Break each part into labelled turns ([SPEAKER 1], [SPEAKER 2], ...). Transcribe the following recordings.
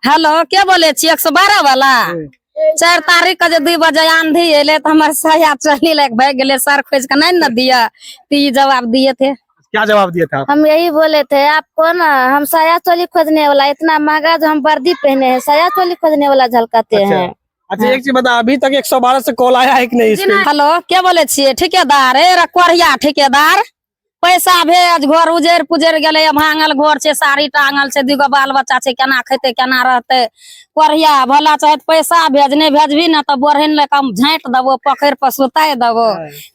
[SPEAKER 1] Hello, क्या बोले छी? 112 वाला 4 तारीख के जो 2 बजे आंधी अले तो हमारे साया चली लायक भाग गए। सर खोज के नहीं न दिया तो ये जवाब दिए थे।
[SPEAKER 2] क्या जवाब दिया था?
[SPEAKER 3] हम यही बोले थे आपको ना, हम साया चोली खोजने वाला इतना महंगा जो हम वर्दी पहने हैं, साया चोली खोजने वाला झलकाते हैं।
[SPEAKER 2] अच्छा एक चीज बता, अभी तक 112 से कॉल आया है कि नहीं?
[SPEAKER 1] हेलो, क्या बोले छी? ठेकेदार रखवारिया ठेकेदार पैसा भेज, घर उजर पुजर गए, भांगल घर से, साड़ी टांगल से, 2 बाल बच्चा से, केना खेते केना रहते। कोरिया भला चाहे पैसा भेज, नहीं भेजबी ना तो बोरहन लेके हम झाँट देवो, पकड़ पर सुता देवो,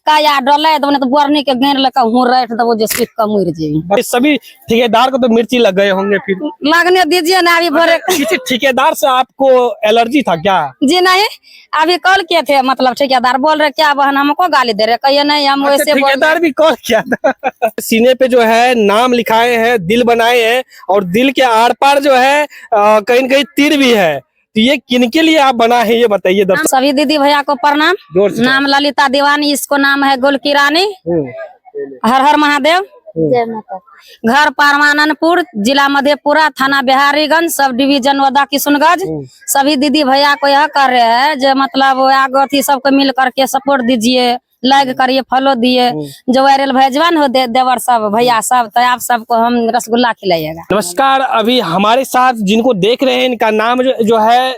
[SPEAKER 1] काया डोला देवो, तो बोरनी के घेर लेके हूँ रट देवो जो सीट का मुर जी।
[SPEAKER 2] सभी ठेकेदार को तो मिर्ची लग गए होंगे फिर?
[SPEAKER 1] लगने दीजिए ना अभी भरे।
[SPEAKER 2] किसी ठेकेदार से आपको एलर्जी था क्या?
[SPEAKER 1] जी नहीं, अभी कॉल किए थे, मतलब ठेकेदार बोल रहे क्या बहन हमको गाली दे रहे, कहिए नहीं हम वैसे
[SPEAKER 2] ठेकेदार भी कॉल किया था। सीने पे जो है नाम लिखाए हैं, दिल बनाए हैं और दिल के आर पार जो है कहीं न कहीं तीर भी है। तो ये किनके लिए आप बना है ये बताइए दर्शक।
[SPEAKER 1] सभी दीदी भैया को प्रणाम। नाम ललिता दीवानी, इसको नाम है गोल की रानी। हर हर महादेव।
[SPEAKER 3] जय माता।
[SPEAKER 1] घर परमानंदपुर, जिला मधेपुरा, थाना बिहारीगंज, सब डिवीजन वदा किशुनगंज। सभी दीदी भैया को यह कर रहे हैं जो मतलब आगे थी सबको मिल करके सपोर्ट दीजिए, लाइक करिए, फॉलो दिए। जो वायरल भेजवान हो देवर सब भैया सब, तो आप सबको हम रसगुल्ला खिलाइएगा।
[SPEAKER 2] नमस्कार, अभी हमारे साथ जिनको देख रहे हैं इनका नाम जो है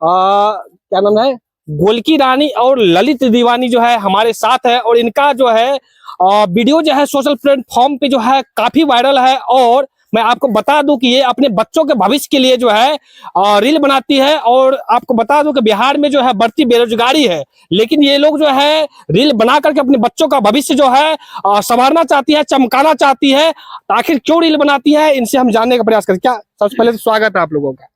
[SPEAKER 2] क्या नाम है, गोलकी रानी और ललित दीवानी जो है हमारे साथ है। और इनका जो है वीडियो जो है सोशल प्लेटफॉर्म पे जो है काफी वायरल है। और मैं आपको बता दूं कि ये अपने बच्चों के भविष्य के लिए जो है रील बनाती है। और आपको बता दूं कि बिहार में जो है बढ़ती बेरोजगारी है, लेकिन ये लोग जो है रील बना करके अपने बच्चों का भविष्य जो है संवारना चाहती है, चमकाना चाहती है। आखिर क्यों रील बनाती है, इनसे हम जानने का प्रयास करें। क्या सबसे पहले तो स्वागत है आप लोगों का।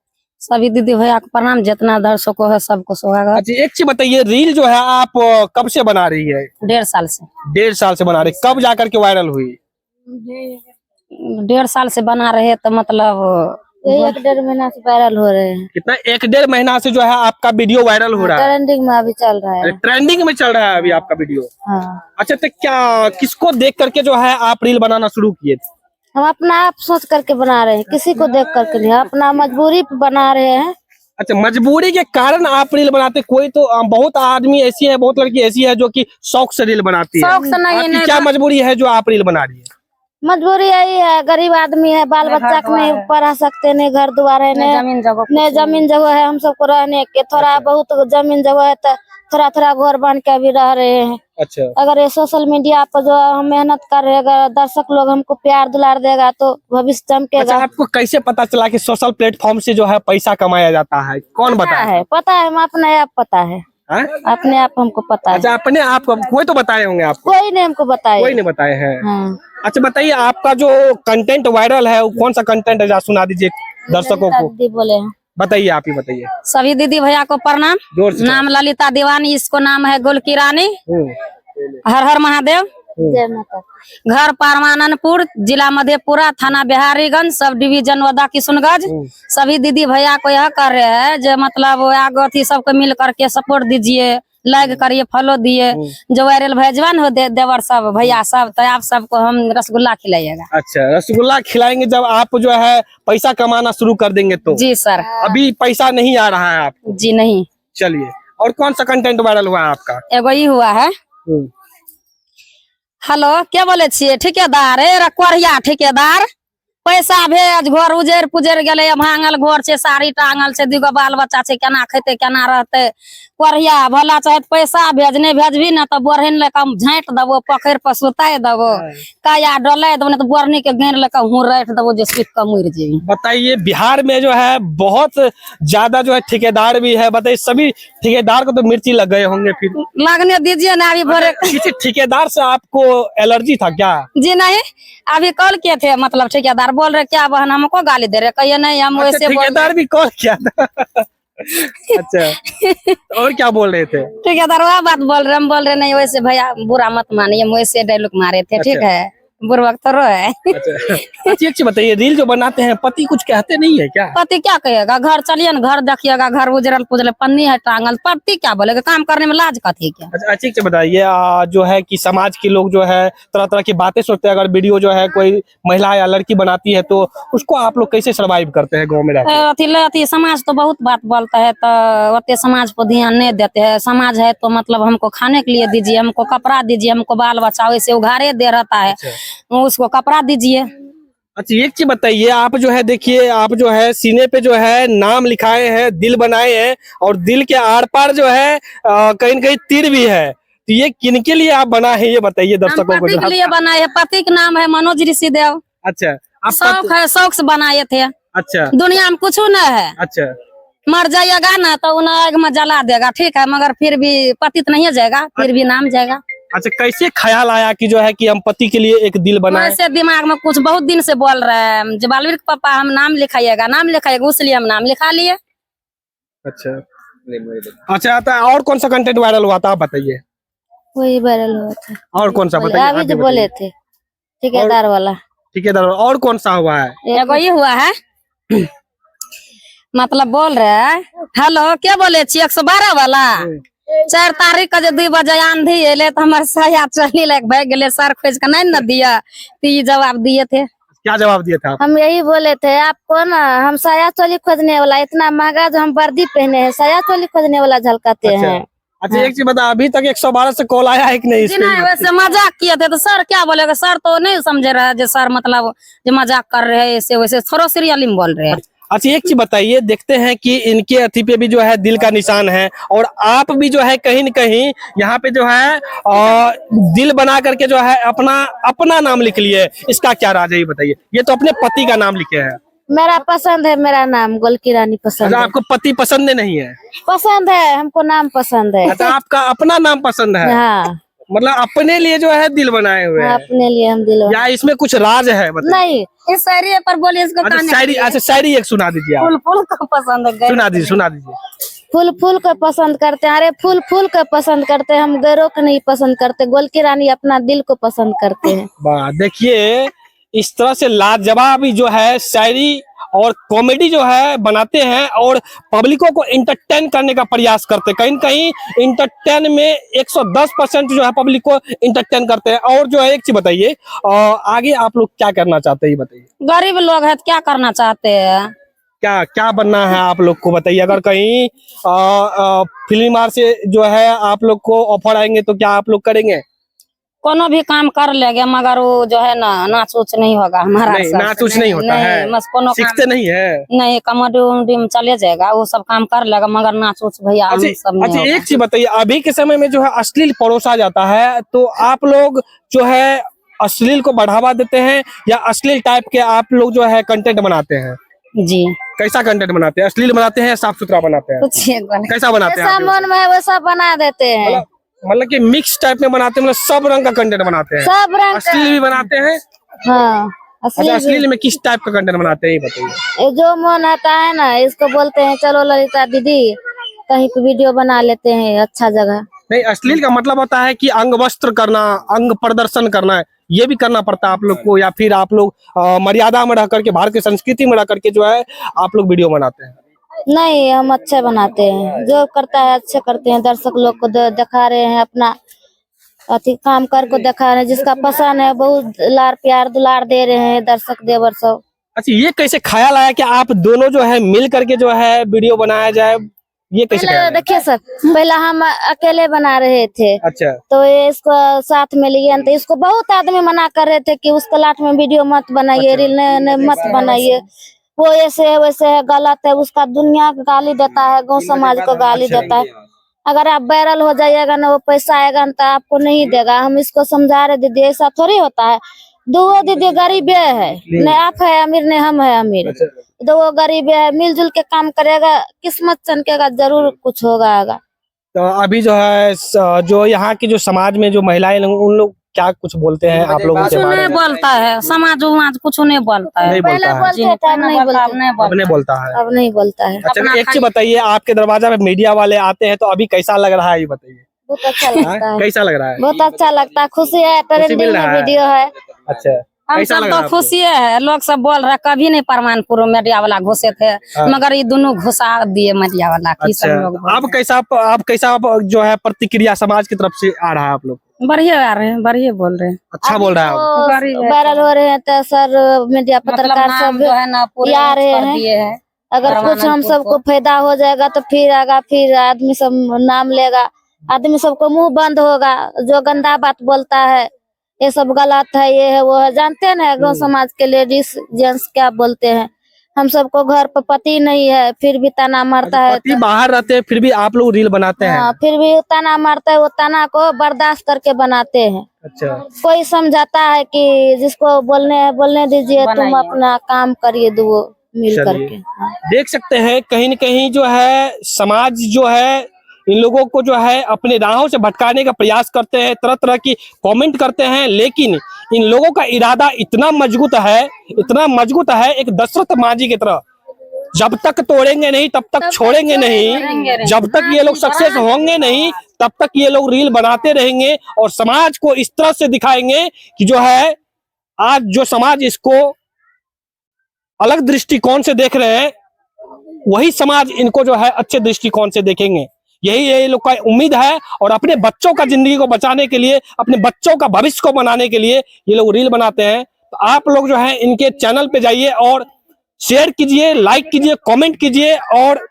[SPEAKER 1] सभी दीदी भैया को प्रणाम, जितना दर्शकों है सबको स्वागत।
[SPEAKER 2] अच्छा एक चीज बताइए, रील जो है आप कब से बना रही है?
[SPEAKER 1] 1.5 साल से।
[SPEAKER 2] 1.5 साल से बना रही, कब जाकर के वायरल हुई?
[SPEAKER 1] 1.5 साल से बना रहे तो मतलब
[SPEAKER 3] 1-1.5 महीना से वायरल हो रहे हैं।
[SPEAKER 2] कितना? 1-1.5 महीना से जो है आपका वीडियो वायरल हो रहा है।
[SPEAKER 3] ट्रेंडिंग में अभी चल रहा है।
[SPEAKER 2] ट्रेंडिंग में चल रहा है अभी आपका वीडियो।
[SPEAKER 3] हाँ।
[SPEAKER 2] अच्छा तो क्या किसको देख करके जो है आप रील बनाना शुरू किए थे?
[SPEAKER 3] हम अपना आप सोच करके बना रहे हैं, किसी को देख करके नहीं, अपना मजबूरी पे बना रहे हैं।
[SPEAKER 2] अच्छा मजबूरी के कारण आप रील बनाते? कोई तो बहुत आदमी ऐसी है, बहुत लड़की ऐसी है जो कि शौक से रील बनाती है।
[SPEAKER 1] शौक से नहीं,
[SPEAKER 2] आपकी क्या मजबूरी है जो आप रील बना रही है?
[SPEAKER 3] मजबूरी यही है, गरीब आदमी है, बाल बच्चा को नहीं पढ़ा सकते, नहीं घर द्वार है, नहीं जमीन जगह है हम सबको रहने के। थोड़ा बहुत जमीन जगह है तो थोड़ा थोड़ा घर बन के भी रह रहे हैं।
[SPEAKER 2] अच्छा
[SPEAKER 3] अगर ये सोशल मीडिया पर जो हम मेहनत कर रहे हैं, दर्शक लोग हमको प्यार दुलार देगा तो भविष्य चमकेगा।
[SPEAKER 2] अच्छा आपको कैसे पता चला कि सोशल प्लेटफॉर्म से जो है पैसा कमाया जाता है? कौन बताया है?
[SPEAKER 3] पता है, हम अपने आप पता है। अपने आप हमको पता है।
[SPEAKER 2] अच्छा अपने आप कोई तो बताए होंगे आपको?
[SPEAKER 3] कोई नहीं हमको बताया।
[SPEAKER 2] कोई नहीं बताए हैं।
[SPEAKER 3] हाँ।
[SPEAKER 2] अच्छा बताइए, आपका जो कंटेंट वायरल है वो कौन सा कंटेंट है, सुना दीजिए दर्शकों को।
[SPEAKER 3] बोले
[SPEAKER 2] बताइए, आप ही बताइए।
[SPEAKER 1] सभी दीदी भैया को प्रणाम। नाम ललिता दीवानी, इसको नाम है गोल की रानी। हर हर महादेव।
[SPEAKER 3] जय माता।
[SPEAKER 1] घर परमानंदपुर, जिला मधेपुरा, थाना बिहारीगंज, सब डिवीजन वदा किशुनगंज। सभी दीदी भैया को यह कर रहे हैं जो मतलब आगे थी सबको मिल करके सपोर्ट दीजिए, लाइक करिए, फॉलो दिए। जो वायरल भेजवान हो देवर सब भैया सब, तो आप सबको हम रसगुल्ला खिलाइएगा।
[SPEAKER 2] अच्छा रसगुल्ला खिलाएंगे जब आप जो है पैसा कमाना शुरू कर देंगे तो?
[SPEAKER 1] जी सर।
[SPEAKER 2] अभी पैसा नहीं आ रहा है आपको?
[SPEAKER 1] जी नहीं।
[SPEAKER 2] चलिए, और कौन सा कंटेंट वायरल हुआ है आपका?
[SPEAKER 1] एगो ही हुआ है। हेलो, क्या बोले छी? ठेकेदार रखवारिया ठेकेदार पैसा भेज, घर उजर पुजर गए, भांगल घर से, साड़ी टांगल से, 2 बाल बच्चा से, केना खेते केना रहते। कोरिया भला चाहे पैसा भेज, नहीं भेजबी ना तो बोरहन लेके हम झाँट देवो, पकड़ पर सुता देवो, काया डोला देवो, तो बोरनी के घेर लेके हूँ रट देवो जो सीट का मुर जी। बताइए,
[SPEAKER 2] बिहार में जो है बहुत ज्यादा जो है ठेकेदार भी है। बताइए सभी ठेकेदार को तो मिर्ची लग गए होंगे फिर?
[SPEAKER 1] लगने दीजिए ना अभी भरे।
[SPEAKER 2] किसी ठेकेदार से आपको एलर्जी था क्या?
[SPEAKER 1] जी नहीं, अभी कॉल किए थे, मतलब ठेकेदार बोल रहे क्या बहन हमको गाली दे रहे, कहिए नहीं हम वैसे।
[SPEAKER 2] ठेकेदार भी कॉल किया था? अच्छा और क्या बोल रहे थे?
[SPEAKER 1] ठेकेदार वह बात बोल रहे, हम बोल रहे नहीं वैसे भैया बुरा मत मानिए, हम वैसे डायलॉग मारे थे। ठीक है, बुर्बक तो है।
[SPEAKER 2] अच्छा अच्छी अच्छी बताइए, रील जो बनाते हैं पति कुछ कहते नहीं है क्या?
[SPEAKER 1] पति क्या कहेगा, घर चलिए ना, घर देखिएगा, घर उजरल पुजरल पन्नी है टांगल, पति क्या बोलेगा, काम करने में लाज का थी क्या?
[SPEAKER 2] अच्छा अच्छी से बताइए, जो है कि समाज के लोग जो है तरह तरह की बातें सोचते हैं, अगर वीडियो जो है कोई महिला या लड़की बनाती है तो उसको आप लोग कैसे सर्वाइव करते हैं गाँव में रहते?
[SPEAKER 1] अथी समाज तो बहुत बात बोलता है, तो ओते समाज पर ध्यान नहीं देते हैं। समाज है तो मतलब हमको खाने के लिए दीजिए, हमको कपड़ा दीजिए, हमको बाल बच्चा वैसे उघारे दे रहता है, उसको कपड़ा दीजिए।
[SPEAKER 2] अच्छा एक चीज बताइए, आप जो है देखिए, आप जो है सीने पे जो है नाम लिखाए हैं, दिल बनाए हैं, और दिल के आर पार जो है कहीं न कहीं तीर भी है, तो ये किनके लिए आप बना है ये बताइए दर्शकों को।
[SPEAKER 1] पति के लिए बनाए है, पति का नाम है मनोज ऋषिदेव।
[SPEAKER 2] अच्छा आप
[SPEAKER 1] शौक है, शौक से बनाए थे।
[SPEAKER 2] अच्छा
[SPEAKER 1] दुनिया में कुछ न है,
[SPEAKER 2] अच्छा
[SPEAKER 1] मर जाइएगा ना तो उन्हें आग में जला देगा, ठीक है, मगर फिर भी पति तो नहीं जाएगा, फिर भी नाम जाएगा।
[SPEAKER 2] अच्छा कैसे ख्याल आया कि जो है कि हम पति के लिए एक दिल बनाए?
[SPEAKER 1] वैसे दिमाग में कुछ बहुत दिन से बोल रहे हैं, जब बालवीर के पापा हम नाम लिखाइएगा, नाम लिखाइएगा, इसलिए हम नाम लिखा लिए।
[SPEAKER 2] अच्छा अच्छा आता और कौन सा कंटेंट वायरल हुआ था आप बताइए?
[SPEAKER 3] वही वायरल हुआ था।
[SPEAKER 2] और कौन सा बताइए?
[SPEAKER 3] अभी जो बोले थे ठेकेदार वाला।
[SPEAKER 2] ठेकेदार और कौन सा हुआ है?
[SPEAKER 1] एगो ये हुआ है मतलब बोल रहे हैं, हेलो क्या बोले छी, 112 वाला 4 तारीख का जो 2 बजे आंधी अले तो हमारे साया चली लायक भाग गए, सर खोज के नहीं न दिया, तो ये जवाब दिए थे।
[SPEAKER 2] क्या जवाब दिया था?
[SPEAKER 3] हम यही बोले थे आपको ना, हम साया चोली खोजने वाला, इतना महंगा जो हम वर्दी पहने हैं, साया चोली खोजने वाला झलकाते हैं।
[SPEAKER 2] अच्छा एक चीज बता, अभी तक 112 से कॉल आया है कि नहीं?
[SPEAKER 1] नहीं, वैसे मजाक किए थे तो सर क्या बोलेगा, सर तो नहीं समझे रहे जो सर मतलब जो मजाक कर रहे हैं, ऐसे वैसे थोड़ा सीरियली में बोल रहे हैं।
[SPEAKER 2] अच्छा एक चीज बताइए, देखते हैं कि इनके अथी पे भी जो है दिल का निशान है, और आप भी जो है कहीं न कहीं यहाँ पे जो है दिल बना करके जो है अपना नाम लिख लिए, इसका क्या राज है ये बताइए? ये तो अपने पति का नाम लिखे हैं।
[SPEAKER 3] मेरा पसंद है, मेरा नाम गोलकी रानी पसंद है।
[SPEAKER 2] आपको पति पसंद नहीं है?
[SPEAKER 3] पसंद है, हमको नाम पसंद है।
[SPEAKER 2] अच्छा आपका अपना नाम पसंद है?
[SPEAKER 3] हाँ
[SPEAKER 2] मतलब अपने लिए जो है दिल बनाए हुए हैं?
[SPEAKER 3] अपने लिए हम दिल
[SPEAKER 2] या इसमें कुछ राज है बताइए?
[SPEAKER 3] नहीं,
[SPEAKER 1] इस शायरी पर बोलिए इसको।
[SPEAKER 2] अच्छा शायरी, अच्छा शायरी एक सुना दीजिए आप।
[SPEAKER 1] फूल फूल को पसंद है,
[SPEAKER 2] सुना दीजिए।
[SPEAKER 3] फूल फूल को पसंद करते हैं, अरे फूल फूल को पसंद करते हैं, हम गैरों को नहीं पसंद करते, गोलकी रानी अपना दिल को पसंद करते हैं।
[SPEAKER 2] वाह देखिए, इस तरह से लाजवाब जो है शायरी और कॉमेडी जो है बनाते हैं, और पब्लिकों को इंटरटेन करने का प्रयास करते हैं। कहीं न कहीं इंटरटेन में 110% जो है पब्लिक को इंटरटेन करते हैं। और जो है एक चीज बताइए, आगे आप लोग क्या करना चाहते हैं ये बताइए?
[SPEAKER 1] गरीब लोग है तो क्या करना चाहते हैं?
[SPEAKER 2] क्या क्या बनना है आप लोग को बताइए? अगर कहीं फिल्म से जो है आप लोग को ऑफर आएंगे तो क्या आप लोग करेंगे?
[SPEAKER 1] कोनो भी काम कर लेंगे, मगर वो जो है ना नाच उच नहीं होगा हमारा।
[SPEAKER 2] नहीं नाच उच नहीं होता है?
[SPEAKER 1] बस कोनो
[SPEAKER 2] सीखते नहीं है?
[SPEAKER 1] नहीं, कॉमेडी उमेडी में चले जाएगा, वो सब काम कर लेगा, मगर नाच उच भैया हम सब नहीं
[SPEAKER 2] अच्छा
[SPEAKER 1] होगा।
[SPEAKER 2] एक चीज बताइए, अभी के समय में जो है अश्लील परोसा जाता है, तो आप लोग जो है अश्लील को बढ़ावा देते हैं या अश्लील टाइप के आप लोग जो है कंटेंट बनाते हैं?
[SPEAKER 1] जी
[SPEAKER 2] कैसा कंटेंट बनाते हैं? अश्लील बनाते हैं या साफ सुथरा बनाते हैं?
[SPEAKER 1] कुछ
[SPEAKER 2] कैसा बनाते हैं
[SPEAKER 3] जैसा
[SPEAKER 2] आप
[SPEAKER 3] मन में है वैसा बना देते हैं।
[SPEAKER 2] मतलब कि मिक्स टाइप में बनाते हैं, मतलब सब रंग का कंटेंट बनाते हैं?
[SPEAKER 3] सब रंग का।
[SPEAKER 2] अश्लील भी बनाते हैं?
[SPEAKER 3] हाँ
[SPEAKER 2] अच्छा अश्लील में किस टाइप का कंटेंट बनाते हैं ये बताइए?
[SPEAKER 3] ये जो मन आता है ना, इसको बोलते हैं चलो ललिता दीदी कहीं पे वीडियो बना लेते हैं अच्छा जगह।
[SPEAKER 2] नहीं अश्लील का मतलब होता है कि अंग वस्त्र करना, अंग प्रदर्शन करना है, ये भी करना पड़ता है आप लोग को, या फिर आप लोग मर्यादा में रह करके, भारत की संस्कृति में रह करके जो है आप लोग वीडियो बनाते हैं?
[SPEAKER 3] नहीं, हम अच्छे बनाते हैं, जो करता है अच्छे करते हैं, दर्शक लोग को दिखा रहे हैं, अपना अति काम कर को दिखा रहे हैं, जिसका पसंद है बहुत लार प्यार दुलार दे रहे हैं दर्शक देवर सब। अच्छा
[SPEAKER 2] ये कैसे ख्याल आया कि आप दोनों जो है मिल करके जो है वीडियो बनाया जाए, ये कैसे ख्याल आया?
[SPEAKER 3] देखिए सर, पहला हम अकेले बना रहे थे।
[SPEAKER 2] अच्छा
[SPEAKER 3] तो ये इसको साथ में लिए, तो इसको बहुत आदमी मना कर रहे थे कि उसके लाट में वीडियो मत बनाइए, रील मत बनाइए, वो ऐसे है वैसे है, गलत है, उसका दुनिया को गाली देता है, गांव समाज को गाली देता है। अगर आप वायरल हो जाइएगा ना, वो पैसा आएगा ना तो आपको नहीं देगा। हम इसको समझा रहे दीदी ऐसा थोड़ी होता है, दो दीदी गरीबे है, न आप है अमीर न हम है अमीर, दो गरीब है, मिलजुल के काम करेगा, किस्मत चमकेगा, जरूर कुछ होगा।
[SPEAKER 2] तो अभी जो है जो यहाँ की जो समाज में जो महिलाएं उन लोग क्या कुछ बोलते हैं आप लोगों
[SPEAKER 1] कुछ
[SPEAKER 2] के बारे
[SPEAKER 1] नहीं
[SPEAKER 2] में?
[SPEAKER 1] बोलता है, समाज उमाज कुछ नहीं बोलता है।
[SPEAKER 2] नहीं बोलता है?
[SPEAKER 3] बोलते थे, अब नहीं बोलते,
[SPEAKER 2] अब नहीं बोलता है?
[SPEAKER 3] अब नहीं बोलता है।
[SPEAKER 2] अच्छा एक चीज बताइए, आपके दरवाजा पे मीडिया वाले आते हैं तो अभी कैसा लग रहा है ये बताइए?
[SPEAKER 3] बहुत अच्छा लगता है,
[SPEAKER 2] कैसा लग रहा है?
[SPEAKER 3] बहुत अच्छा लगता है, खुशी है, ट्रेंडिंग में वीडियो है।
[SPEAKER 2] अच्छा,
[SPEAKER 1] हम
[SPEAKER 2] कैसा
[SPEAKER 1] सब
[SPEAKER 2] लग
[SPEAKER 1] तो
[SPEAKER 2] रहा है आपको?
[SPEAKER 1] खुशी है, लोग सब बोल रहे कभी नहीं परमानपुर मीडिया वाला घुसे थे, मगर ये दोनों घुसा दिए मीडिया वाला की सब लोग बोल
[SPEAKER 2] आप कैसा आप जो है प्रतिक्रिया समाज की तरफ से आ रहा है आप लोग?
[SPEAKER 1] रहे। बढ़िया आ रहे हैं, बढ़िया बोल रहे हैं।
[SPEAKER 2] अच्छा बोल रहा है आप?
[SPEAKER 3] तो
[SPEAKER 1] गरीब है
[SPEAKER 3] वायरल हो रहे हैं तो सर मीडिया
[SPEAKER 1] मतलब
[SPEAKER 3] पत्रकार
[SPEAKER 1] नाम
[SPEAKER 3] सब
[SPEAKER 1] जो है ना पूरे
[SPEAKER 3] आ रहे
[SPEAKER 1] कर
[SPEAKER 3] हैं।
[SPEAKER 1] दिए हैं।
[SPEAKER 3] अगर कुछ हम
[SPEAKER 1] परमानंदपुर
[SPEAKER 3] सबको
[SPEAKER 1] को।
[SPEAKER 3] फायदा हो जाएगा तो फिर आगा फिर आदमी सब नाम लेगा, आदमी सबको मुंह बंद होगा, जो गंदा बात बोलता है ये सब गलत है, ये है वो है, जानते हैं ना गाँव समाज के लेडीज जेंट्स क्या बोलते हैं। हम सबको घर पर पति नहीं है फिर भी ताना मारता है
[SPEAKER 2] पति बाहर रहते हैं फिर भी आप लोग रील बनाते हैं?
[SPEAKER 3] हाँ, फिर भी ताना मारता है, वो ताना को बर्दाश्त करके बनाते हैं।
[SPEAKER 2] अच्छा,
[SPEAKER 3] कोई समझाता है कि जिसको बोलने दीजिए, तुम अपना काम करिए दो मिल
[SPEAKER 2] चलिए।
[SPEAKER 3] करके। हाँ।
[SPEAKER 2] देख सकते हैं कहीं न कहीं जो है समाज जो है इन लोगों को जो है अपने राहों से भटकाने का प्रयास करते हैं, तरह तरह की कमेंट करते हैं, लेकिन इन लोगों का इरादा इतना मजबूत है एक दशरथ मांझी की तरह, जब तक तोड़ेंगे नहीं तब तक छोड़ेंगे नहीं, जब तक ये लोग सक्सेस होंगे नहीं तब तक ये लोग रील बनाते रहेंगे और समाज को इस तरह से दिखाएंगे कि जो है आज जो समाज इसको अलग दृष्टिकोण से देख रहे हैं वही समाज इनको जो है अच्छे दृष्टिकोण से देखेंगे। यही लोग का उम्मीद है और अपने बच्चों का जिंदगी को बचाने के लिए, अपने बच्चों का भविष्य को बनाने के लिए ये लोग रील बनाते हैं। तो आप लोग जो है इनके चैनल पे जाइए और शेयर कीजिए, लाइक कीजिए, कमेंट कीजिए और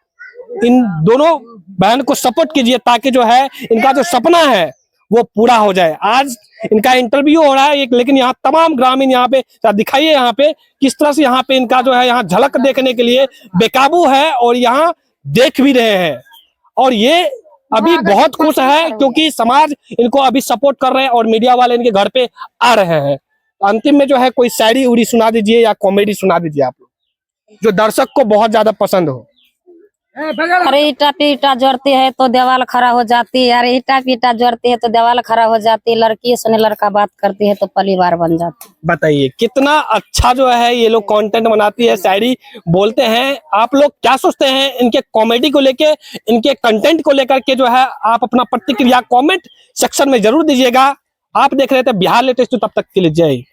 [SPEAKER 2] इन दोनों बहन को सपोर्ट कीजिए ताकि जो है इनका जो सपना है वो पूरा हो जाए। आज इनका इंटरव्यू हो रहा है एक, लेकिन यहाँ तमाम ग्रामीण यहाँ पे दिखाइए यहाँ पे किस तरह से यहाँ पे इनका जो है यहाँ झलक देखने के लिए बेकाबू है और यहाँ देख भी रहे हैं और ये अभी बहुत खुश है क्योंकि समाज इनको अभी सपोर्ट कर रहे हैं और मीडिया वाले इनके घर पे आ रहे हैं। अंतिम में जो है कोई शायरी उड़ी सुना दीजिए या कॉमेडी सुना दीजिए आप लोग जो दर्शक को बहुत ज्यादा पसंद हो।
[SPEAKER 1] अरे ईटा पीटा जोड़ती है तो दीवार खड़ा हो जाती है, अरे ईटा पीटा जोड़ती है तो दीवार खड़ा हो जाती है, लड़की सुने लड़का बात करती है तो परिवार बन जाती है।
[SPEAKER 2] बताइए कितना अच्छा जो है ये लोग कंटेंट बनाती है, शायरी बोलते हैं। आप लोग क्या सोचते हैं इनके कॉमेडी को लेके, इनके कंटेंट को लेकर के जो है आप अपना प्रतिक्रिया कमेंट सेक्शन में जरूर दीजिएगा। आप देख रहे थे बिहार लेटेस्ट, तब तक के लिए जय।